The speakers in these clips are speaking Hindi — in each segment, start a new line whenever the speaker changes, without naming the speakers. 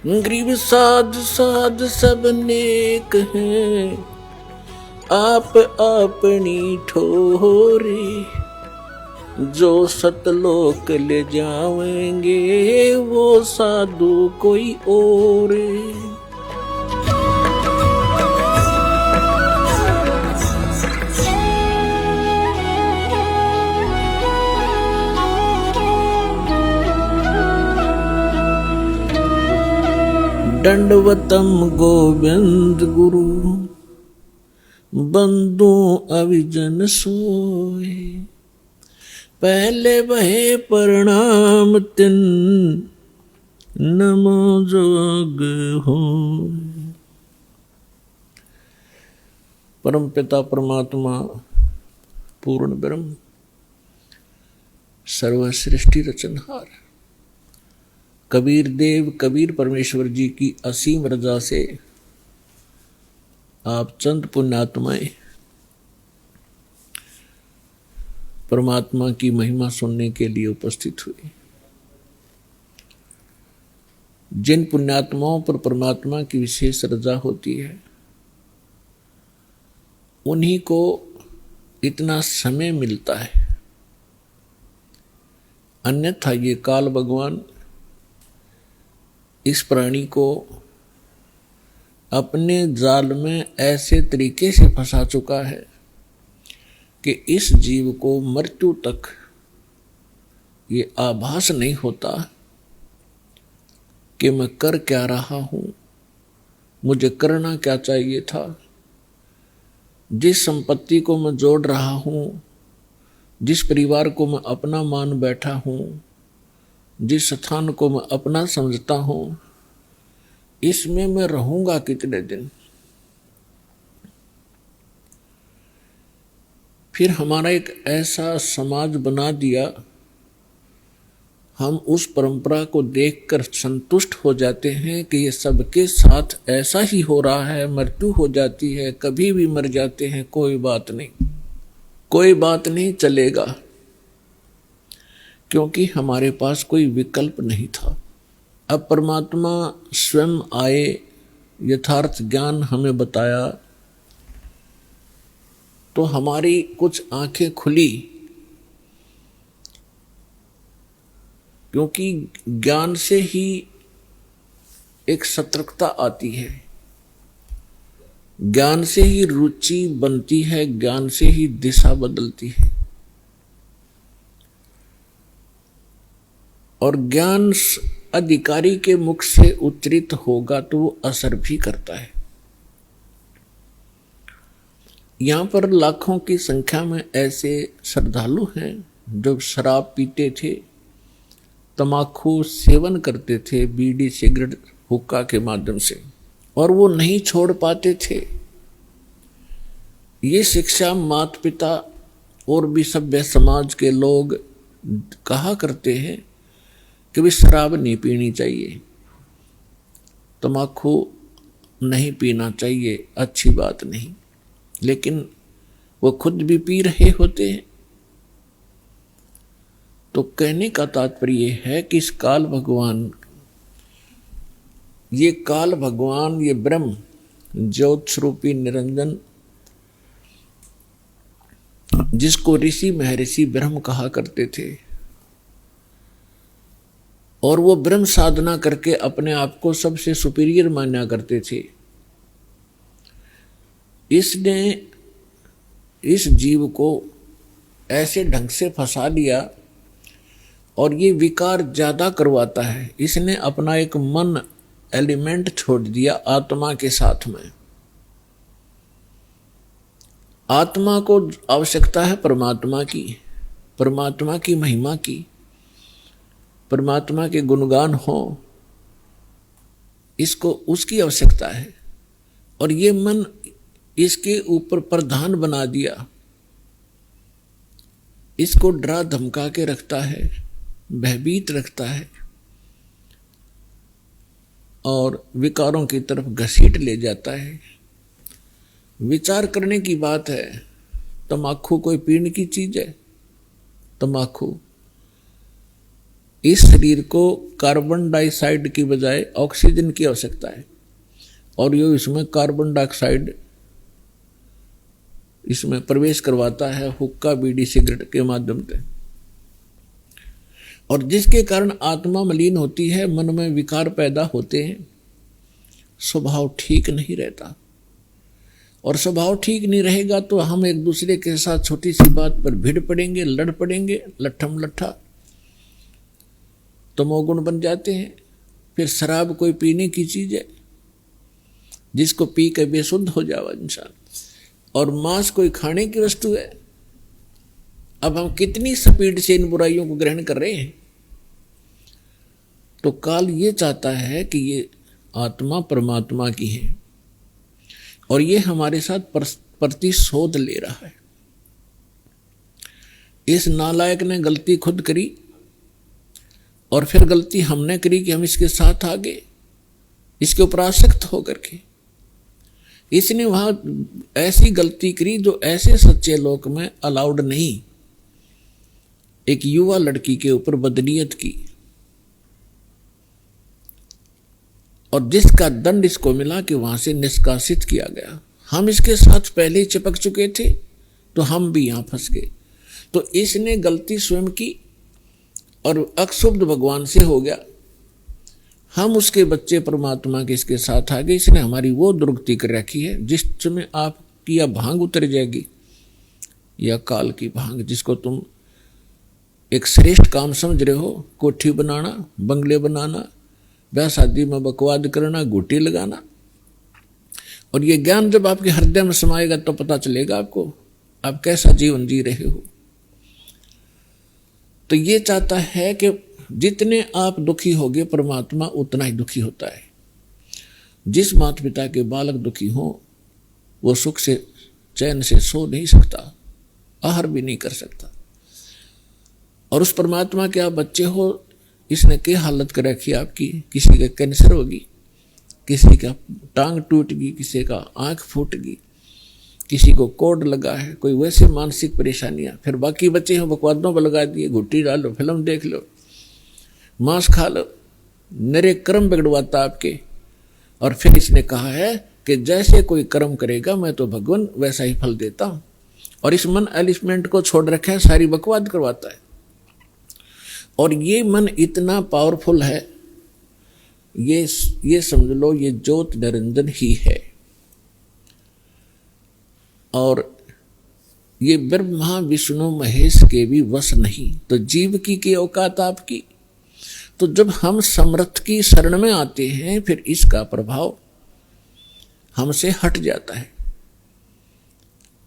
गरीब साध साध सब नेक हैं, आप अपनी ठोरी। जो सतलोक ले जावेंगे वो साधु कोई और। दंडवतम गोविंद गुरु, बंदू अविजन सोए। पहले वहे प्रणाम तिन, नमो जोग हो। परम पिता परमात्मा पूर्ण ब्रह्म, सर्व सृष्टि रचनहार कबीर देव कबीर परमेश्वर जी की असीम रजा से आप चंद पुण्यात्माएं परमात्मा की महिमा सुनने के लिए उपस्थित हुए। जिन पुण्यात्माओं पर परमात्मा की विशेष रजा होती है उन्हीं को इतना समय मिलता है, अन्यथा ये काल भगवान इस प्राणी को अपने जाल में ऐसे तरीके से फंसा चुका है कि इस जीव को मृत्यु तक ये आभास नहीं होता कि मैं कर क्या रहा हूं, मुझे करना क्या चाहिए था। जिस संपत्ति को मैं जोड़ रहा हूं, जिस परिवार को मैं अपना मान बैठा हूं, जिस स्थान को मैं अपना समझता हूं, इसमें मैं रहूंगा कितने दिन। फिर हमारा एक ऐसा समाज बना दिया, हम उस परंपरा को देखकर संतुष्ट हो जाते हैं कि ये सबके साथ ऐसा ही हो रहा है, मृत्यु हो जाती है, कभी भी मर जाते हैं, कोई बात नहीं, कोई बात नहीं, चलेगा। क्योंकि हमारे पास कोई विकल्प नहीं था। अब परमात्मा स्वयं आए, यथार्थ ज्ञान हमें बताया, तो हमारी कुछ आंखें खुली। क्योंकि ज्ञान से ही एक सतर्कता आती है, ज्ञान से ही रुचि बनती है, ज्ञान से ही दिशा बदलती है। और ज्ञान अधिकारी के मुख से उच्चरित होगा तो वो असर भी करता है। यहां पर लाखों की संख्या में ऐसे श्रद्धालु हैं जो शराब पीते थे, तमाकू सेवन करते थे, बीड़ी सिगरेट हुक्का के माध्यम से, और वो नहीं छोड़ पाते थे। ये शिक्षा माता पिता और भी सभ्य समाज के लोग कहा करते हैं कि भी शराब नहीं पीनी चाहिए, तम्बाकू नहीं पीना चाहिए, अच्छी बात नहीं, लेकिन वो खुद भी पी रहे होते हैं। तो कहने का तात्पर्य है कि इस काल भगवान, ये ब्रह्म ज्योत स्वरूपी निरंजन, जिसको ऋषि महर्षि ब्रह्म कहा करते थे, और वो ब्रह्म साधना करके अपने आप को सबसे सुपीरियर माना करते थे, इसने इस जीव को ऐसे ढंग से फंसा लिया और ये विकार ज्यादा करवाता है। इसने अपना एक मन एलिमेंट छोड़ दिया आत्मा के साथ में। आत्मा को आवश्यकता है परमात्मा की महिमा की, परमात्मा के गुणगान हो, इसको उसकी आवश्यकता है। और ये मन इसके ऊपर प्रधान बना दिया, इसको डरा धमका के रखता है, भयभीत रखता है और विकारों की तरफ घसीट ले जाता है। विचार करने की बात है, तम्बाकू कोई पीने की चीज है? तम्बाकू इस शरीर को कार्बन डाइऑक्साइड की बजाय ऑक्सीजन की आवश्यकता है, और ये इसमें कार्बन डाइऑक्साइड इसमें प्रवेश करवाता है हुक्का, बीड़ी, सिगरेट के माध्यम से, और जिसके कारण आत्मा मलिन होती है, मन में विकार पैदा होते हैं, स्वभाव ठीक नहीं रहता। और स्वभाव ठीक नहीं रहेगा तो हम एक दूसरे के साथ छोटी सी बात पर भिड़ पड़ेंगे, लड़ पड़ेंगे, लट्ठम लट्ठा, तमोगुण बन जाते हैं। फिर शराब कोई पीने की चीज है जिसको पी के बेसुध हो जावा इंसान, और मांस कोई खाने की वस्तु है। अब हम कितनी स्पीड से इन बुराइयों को ग्रहण कर रहे हैं। तो काल ये चाहता है कि ये आत्मा परमात्मा की है और ये हमारे साथ प्रतिशोध ले रहा है। इस नालायक ने गलती खुद करी और फिर गलती हमने करी कि हम इसके साथ आ गए, इसके ऊपर आसक्त होकर के। इसने वहां ऐसी गलती करी जो ऐसे सच्चे लोक में अलाउड नहीं। एक युवा लड़की के ऊपर बदनीयत की और जिसका दंड इसको मिला कि वहां से निष्कासित किया गया। हम इसके साथ पहले ही चिपक चुके थे तो हम भी यहां फंस गए। तो इसने गलती स्वयं की और अक्षुब्ध भगवान से हो गया। हम उसके बच्चे परमात्मा के इसके साथ आ गए। इसने हमारी वो दुर्गति कर रखी है जिसमें आपकी या भांग उतर जाएगी या काल की भांग, जिसको तुम एक श्रेष्ठ काम समझ रहे हो। कोठी बनाना, बंगले बनाना, ब्याह शादी में बकवाद करना, गोटी लगाना, और ये ज्ञान जब आपके हृदय में समाएगा तो पता चलेगा आपको आप कैसा जीवन जी रहे हो। तो ये चाहता है कि जितने आप दुखी होगे परमात्मा उतना ही दुखी होता है। जिस माता पिता के बालक दुखी हो वो सुख से चैन से सो नहीं सकता, आहार भी नहीं कर सकता। और उस परमात्मा के आप बच्चे हो, इसने क्या हालत कर रखी आपकी। किसी का कैंसर होगी, किसी का टांग टूट गई, किसी का आंख फूट गई, किसी को कोड लगा है, कोई वैसे मानसिक परेशानियां। फिर बाकी बच्चे हैं बकवादों पर लगा दिए, घुट्टी डालो, फिल्म देख लो, मांस खा लो, नरे कर्म बिगड़वाता आपके। और फिर इसने कहा है कि जैसे कोई कर्म करेगा मैं तो भगवान वैसा ही फल देता हूं। और इस मन एलिमेंट को छोड़ रखा है, सारी बकवाद करवाता है। और ये मन इतना पावरफुल है, ये समझ लो ये ज्योत निरंजन ही है। और ये ब्रह्मा विष्णु महेश के भी वश नहीं। तो जीव की औकात आपकी। तो जब हम समर्थ की शरण में आते हैं फिर इसका प्रभाव हमसे हट जाता है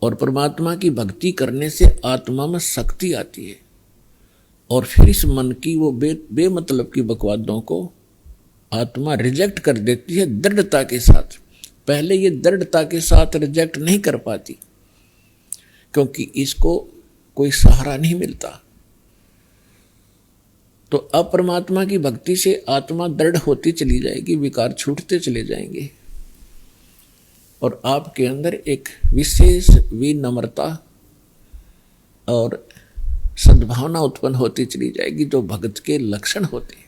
और परमात्मा की भक्ति करने से आत्मा में शक्ति आती है। और फिर इस मन की वो बेमतलब की बकवादों को आत्मा रिजेक्ट कर देती है दृढ़ता के साथ। पहले ये दृढ़ता के साथ रिजेक्ट नहीं कर पाती क्योंकि इसको कोई सहारा नहीं मिलता। तो अब परमात्मा की भक्ति से आत्मा दृढ़ होती चली जाएगी, विकार छूटते चले जाएंगे और आपके अंदर एक विशेष विनम्रता और सद्भावना उत्पन्न होती चली जाएगी जो भक्त के लक्षण होते हैं।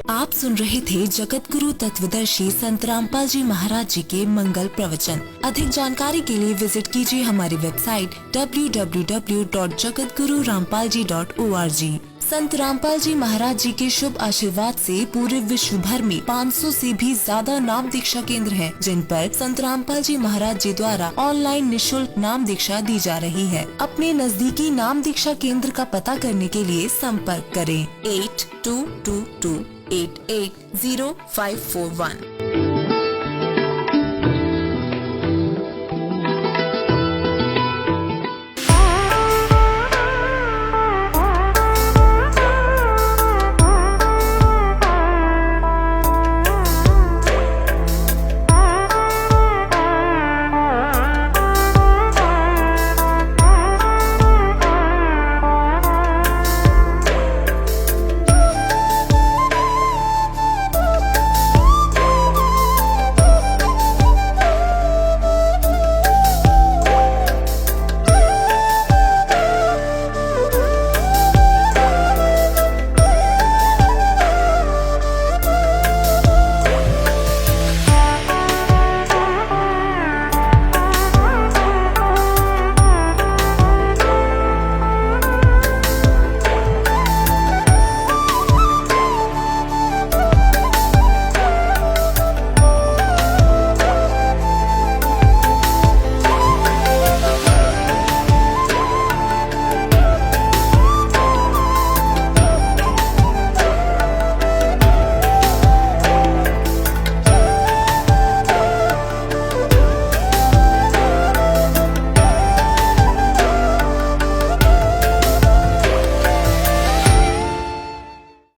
आप सुन रहे थे जगत गुरु तत्वदर्शी संत रामपाल जी महाराज जी के मंगल प्रवचन। अधिक जानकारी के लिए विजिट कीजिए हमारी वेबसाइट www.jagatgururampalji.org। संत रामपाल जी महाराज जी के शुभ आशीर्वाद से पूरे विश्व भर में 500 से भी ज्यादा नाम दीक्षा केंद्र हैं, जिन पर संत रामपाल जी महाराज जी द्वारा ऑनलाइन निशुल्क नाम दीक्षा दी जा रही है। अपने नजदीकी नाम दीक्षा केंद्र का पता करने के लिए संपर्क करें 8222880541।